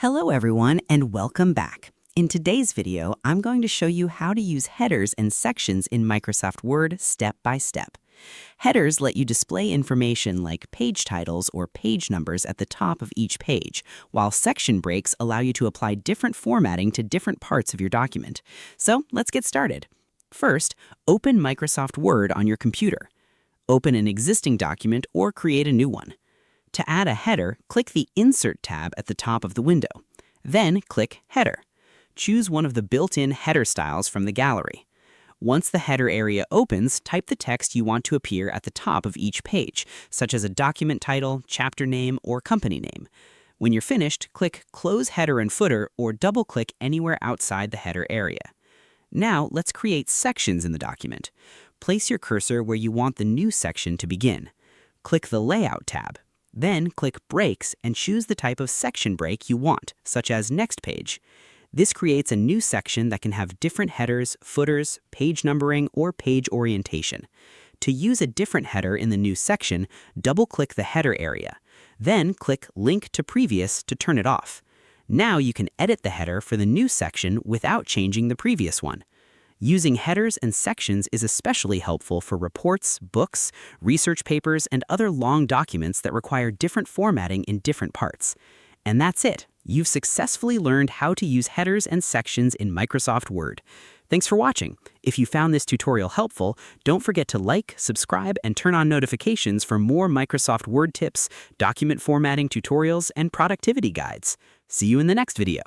Hello everyone and welcome back. In today's video, I'm going to show you how to use headers and sections in Microsoft Word step by step. Headers let you display information like page titles or page numbers at the top of each page, while section breaks allow you to apply different formatting to different parts of your document. So let's get started. First, open Microsoft Word on your computer. Open an existing document or create a new one. To add a header, click the Insert tab at the top of the window. Then click Header. Choose one of the built-in header styles from the gallery. Once the header area opens, type the text you want to appear at the top of each page, such as a document title, chapter name, or company name. When you're finished, click Close Header and Footer or double-click anywhere outside the header area. Now, let's create sections in the document. Place your cursor where you want the new section to begin. Click the Layout tab. Then click Breaks and choose the type of section break you want, such as Next Page. This creates a new section that can have different headers, footers, page numbering, or page orientation. To use a different header in the new section, double-click the header area. Then click Link to Previous to turn it off. Now you can edit the header for the new section without changing the previous one. Using headers and sections is especially helpful for reports, books, research papers, and other long documents that require different formatting in different parts. And that's it. You've successfully learned how to use headers and sections in Microsoft Word. Thanks for watching. If you found this tutorial helpful, don't forget to like, subscribe, and turn on notifications for more Microsoft Word tips, document formatting tutorials, and productivity guides. See you in the next video.